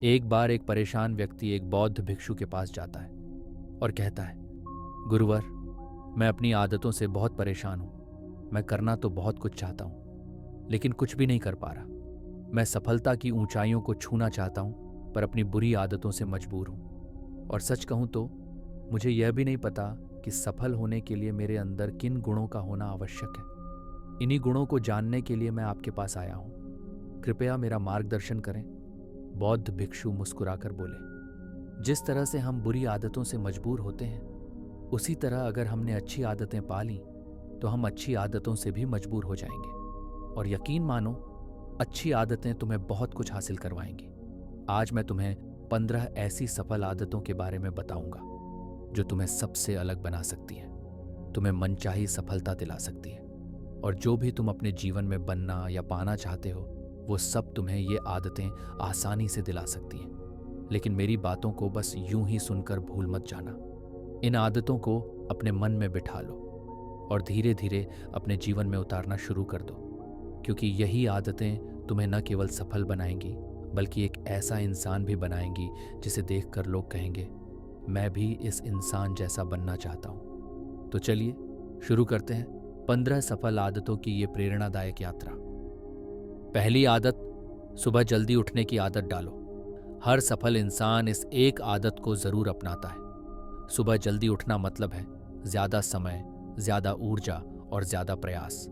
एक बार एक परेशान व्यक्ति एक बौद्ध भिक्षु के पास जाता है और कहता है, गुरुवर, मैं अपनी आदतों से बहुत परेशान हूं। मैं करना तो बहुत कुछ चाहता हूं, लेकिन कुछ भी नहीं कर पा रहा। मैं सफलता की ऊंचाइयों को छूना चाहता हूं, पर अपनी बुरी आदतों से मजबूर हूं। और सच कहूं तो मुझे यह भी नहीं पता कि सफल होने के लिए मेरे अंदर किन गुणों का होना आवश्यक है। इन्हीं गुणों को जानने के लिए मैं आपके पास आया हूं। कृपया मेरा मार्गदर्शन करें। बौद्ध भिक्षु मुस्कुराकर बोले, जिस तरह से हम बुरी आदतों से मजबूर होते हैं, उसी तरह अगर हमने अच्छी आदतें पा लीं तो हम अच्छी आदतों से भी मजबूर हो जाएंगे। और यकीन मानो, अच्छी आदतें तुम्हें बहुत कुछ हासिल करवाएंगी। आज मैं तुम्हें 15 ऐसी सफल आदतों के बारे में बताऊंगा जो तुम्हें सबसे अलग बना सकती हैं, तुम्हें मनचाही सफलता दिला सकती है। और जो भी तुम अपने जीवन में बनना या पाना चाहते हो, वो सब तुम्हें ये आदतें आसानी से दिला सकती हैं। लेकिन मेरी बातों को बस यूं ही सुनकर भूल मत जाना। इन आदतों को अपने मन में बिठा लो और धीरे धीरे अपने जीवन में उतारना शुरू कर दो, क्योंकि यही आदतें तुम्हें न केवल सफल बनाएंगी, बल्कि एक ऐसा इंसान भी बनाएंगी जिसे देखकर लोग कहेंगे, मैं भी इस इंसान जैसा बनना चाहता हूं। तो चलिए शुरू करते हैं 15 सफल आदतों की ये प्रेरणादायक यात्रा। पहली आदत, सुबह जल्दी उठने की आदत डालो। हर सफल इंसान इस एक आदत को जरूर अपनाता है। सुबह जल्दी उठना मतलब है ज्यादा समय, ज्यादा ऊर्जा और ज्यादा प्रयास।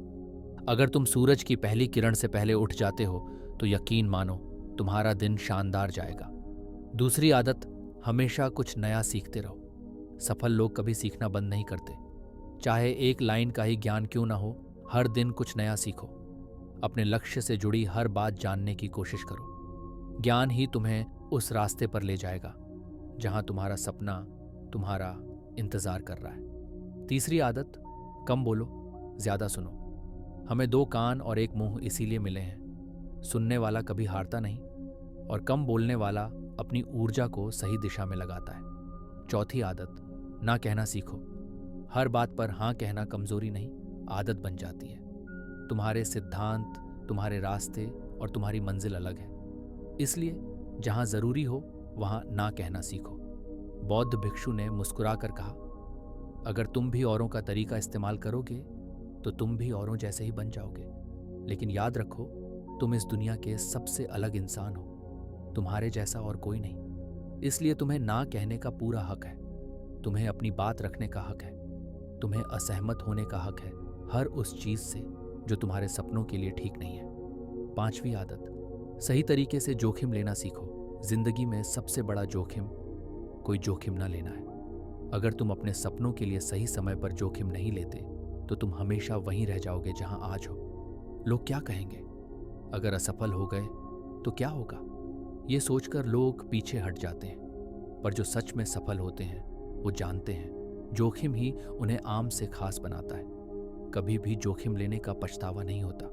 अगर तुम सूरज की पहली किरण से पहले उठ जाते हो तो यकीन मानो तुम्हारा दिन शानदार जाएगा। दूसरी आदत, हमेशा कुछ नया सीखते रहो। सफल लोग कभी सीखना बंद नहीं करते। चाहे एक लाइन का ही ज्ञान क्यों ना हो, हर दिन कुछ नया सीखो। अपने लक्ष्य से जुड़ी हर बात जानने की कोशिश करो। ज्ञान ही तुम्हें उस रास्ते पर ले जाएगा जहां तुम्हारा सपना तुम्हारा इंतजार कर रहा है। तीसरी आदत, कम बोलो, ज्यादा सुनो। हमें 2 कान और 1 मुंह इसीलिए मिले हैं। सुनने वाला कभी हारता नहीं और कम बोलने वाला अपनी ऊर्जा को सही दिशा में लगाता है। चौथी आदत, ना कहना सीखो। हर बात पर हाँ कहना कमजोरी नहीं, आदत बन जाती है। तुम्हारे सिद्धांत, तुम्हारे रास्ते और तुम्हारी मंजिल अलग है, इसलिए जहां जरूरी हो वहां ना कहना सीखो। बौद्ध भिक्षु ने मुस्कुराकर कहा, अगर तुम भी औरों का तरीका इस्तेमाल करोगे तो तुम भी औरों जैसे ही बन जाओगे। लेकिन याद रखो, तुम इस दुनिया के सबसे अलग इंसान हो, तुम्हारे जैसा और कोई नहीं। इसलिए तुम्हें ना कहने का पूरा हक है। तुम्हें अपनी बात रखने का हक है। तुम्हें असहमत होने का हक है हर उस चीज से जो तुम्हारे सपनों के लिए ठीक नहीं है। पांचवी आदत, सही तरीके से जोखिम लेना सीखो। जिंदगी में सबसे बड़ा जोखिम कोई जोखिम ना लेना है। अगर तुम अपने सपनों के लिए सही समय पर जोखिम नहीं लेते तो तुम हमेशा वहीं रह जाओगे जहां आज हो। लोग क्या कहेंगे? अगर असफल हो गए तो क्या होगा? ये सोचकर लोग पीछे हट जाते हैं। पर जो सच में सफल होते हैं वो जानते हैं जोखिम ही उन्हें आम से खास बनाता है। कभी भी जोखिम लेने का पछतावा नहीं होता,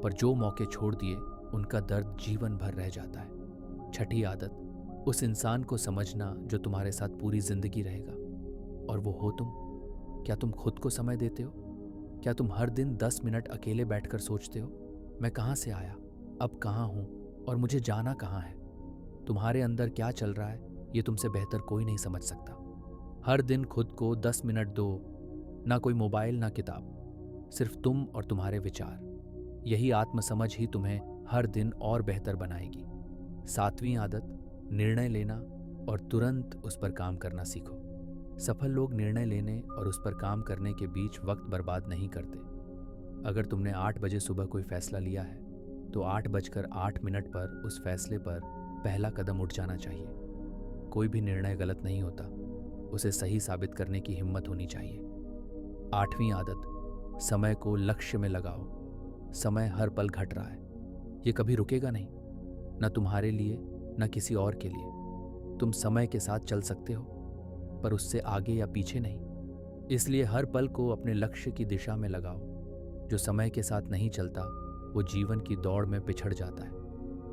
पर जो मौके छोड़ दिए उनका दर्द जीवन भर रह जाता है। छठी आदत, उस इंसान को समझना जो तुम्हारे साथ पूरी जिंदगी रहेगा। और वो हो तुम। क्या तुम खुद को समय देते हो? क्या तुम हर दिन 10 मिनट अकेले बैठकर सोचते हो, मैं कहाँ से आया, अब कहाँ हूँ और मुझे जाना कहाँ है? तुम्हारे अंदर क्या चल रहा है ये तुमसे बेहतर कोई नहीं समझ सकता। हर दिन खुद को 10 मिनट दो, ना कोई मोबाइल ना किताब, सिर्फ तुम और तुम्हारे विचार। यही आत्मसमझ ही तुम्हें हर दिन और बेहतर बनाएगी। सातवीं आदत, निर्णय लेना और तुरंत उस पर काम करना सीखो। सफल लोग निर्णय लेने और उस पर काम करने के बीच वक्त बर्बाद नहीं करते। अगर तुमने 8 बजे सुबह कोई फैसला लिया है तो 8:08 पर उस फैसले पर पहला कदम उठ जाना चाहिए। कोई भी निर्णय गलत नहीं होता, उसे सही साबित करने की हिम्मत होनी चाहिए। 8वीं आदत, समय को लक्ष्य में लगाओ। समय हर पल घट रहा है, ये कभी रुकेगा नहीं, न तुम्हारे लिए न किसी और के लिए। तुम समय के साथ चल सकते हो, पर उससे आगे या पीछे नहीं। इसलिए हर पल को अपने लक्ष्य की दिशा में लगाओ। जो समय के साथ नहीं चलता वो जीवन की दौड़ में पिछड़ जाता है।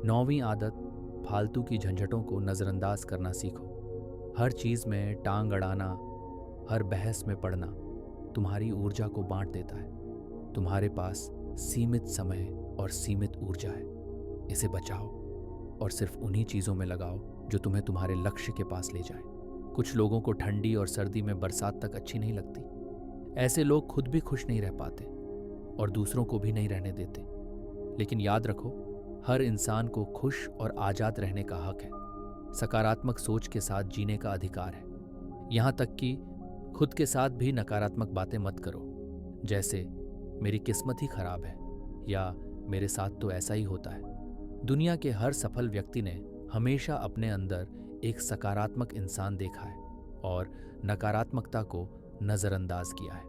9वीं आदत, फालतू की झंझटों को नज़रअंदाज करना सीखो। हर चीज़ में टांग अड़ाना, हर बहस में पड़ना तुम्हारी ऊर्जा को बांट देता है। तुम्हारे पास सीमित समय और सीमित ऊर्जा है, इसे बचाओ। और सिर्फ उन्हीं चीज़ों में लगाओ जो तुम्हें तुम्हारे लक्ष्य के पास ले जाए। कुछ लोगों को ठंडी और सर्दी में बरसात तक अच्छी नहीं लगती। ऐसे लोग खुद भी खुश नहीं रह पाते और दूसरों को भी नहीं रहने देते। लेकिन याद रखो, हर इंसान को खुश और आज़ाद रहने का हक है। सकारात्मक सोच के साथ जीने का अधिकार है। यहाँ तक कि खुद के साथ भी नकारात्मक बातें मत करो, जैसे मेरी किस्मत ही खराब है या मेरे साथ तो ऐसा ही होता है। दुनिया के हर सफल व्यक्ति ने हमेशा अपने अंदर एक सकारात्मक इंसान देखा है और नकारात्मकता को नज़रअंदाज किया है।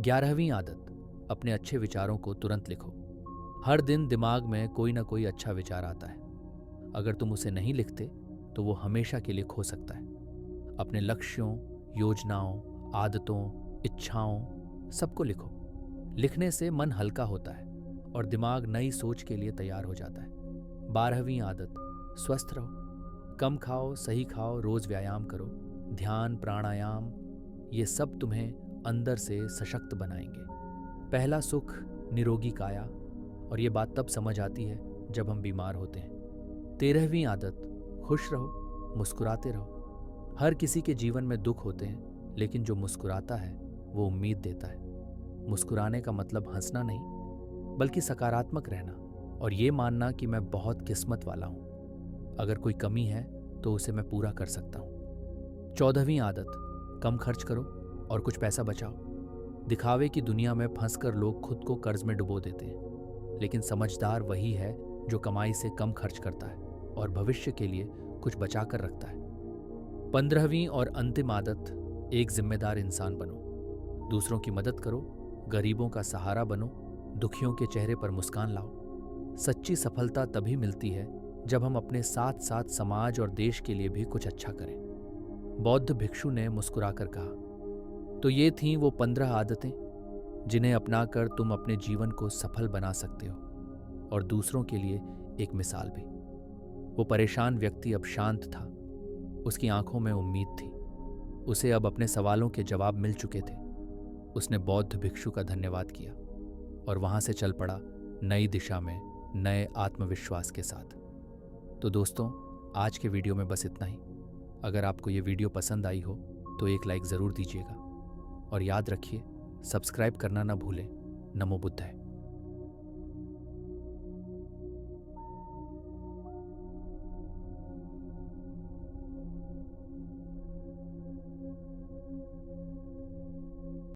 11वीं आदत, अपने अच्छे विचारों को तुरंत लिखो। हर दिन दिमाग में कोई ना कोई अच्छा विचार आता है। अगर तुम उसे नहीं लिखते तो वो हमेशा के लिए खो सकता है। अपने लक्ष्यों, योजनाओं, आदतों, इच्छाओं सबको लिखो। लिखने से मन हल्का होता है और दिमाग नई सोच के लिए तैयार हो जाता है। 12वीं आदत, स्वस्थ रहो। कम खाओ, सही खाओ, रोज व्यायाम करो। ध्यान, प्राणायाम, ये सब तुम्हें अंदर से सशक्त बनाएंगे। पहला सुख निरोगी काया, और ये बात तब समझ आती है जब हम बीमार होते हैं। 13वीं आदत, खुश रहो, मुस्कुराते रहो। हर किसी के जीवन में दुख होते हैं, लेकिन जो मुस्कुराता है वो उम्मीद देता है। मुस्कुराने का मतलब हंसना नहीं, बल्कि सकारात्मक रहना और ये मानना कि मैं बहुत किस्मत वाला हूं। अगर कोई कमी है तो उसे मैं पूरा कर सकता हूं। 14वीं आदत, कम खर्च करो और कुछ पैसा बचाओ। दिखावे की दुनिया में फंसकर लोग खुद को कर्ज में डुबो देते हैं, लेकिन समझदार वही है जो कमाई से कम खर्च करता है और भविष्य के लिए कुछ बचा कर रखता है। 15वीं और अंतिम आदत, एक जिम्मेदार इंसान बनो। दूसरों की मदद करो, गरीबों का सहारा बनो, दुखियों के चेहरे पर मुस्कान लाओ। सच्ची सफलता तभी मिलती है जब हम अपने साथ साथ समाज और देश के लिए भी कुछ अच्छा करें। बौद्ध भिक्षु ने मुस्कुराकर कहा। तो ये थीं वो 15 आदतें जिन्हें अपनाकर तुम अपने जीवन को सफल बना सकते हो और दूसरों के लिए एक मिसाल भी। वो परेशान व्यक्ति अब शांत था। उसकी आंखों में उम्मीद थी। उसे अब अपने सवालों के जवाब मिल चुके थे। उसने बौद्ध भिक्षु का धन्यवाद किया और वहां से चल पड़ा नई दिशा में, नए आत्मविश्वास के साथ। तो दोस्तों, आज के वीडियो में बस इतना ही। अगर आपको ये वीडियो पसंद आई हो तो एक लाइक ज़रूर दीजिएगा और याद रखिए, सब्सक्राइब करना ना भूलें। नमो बुद्धाय।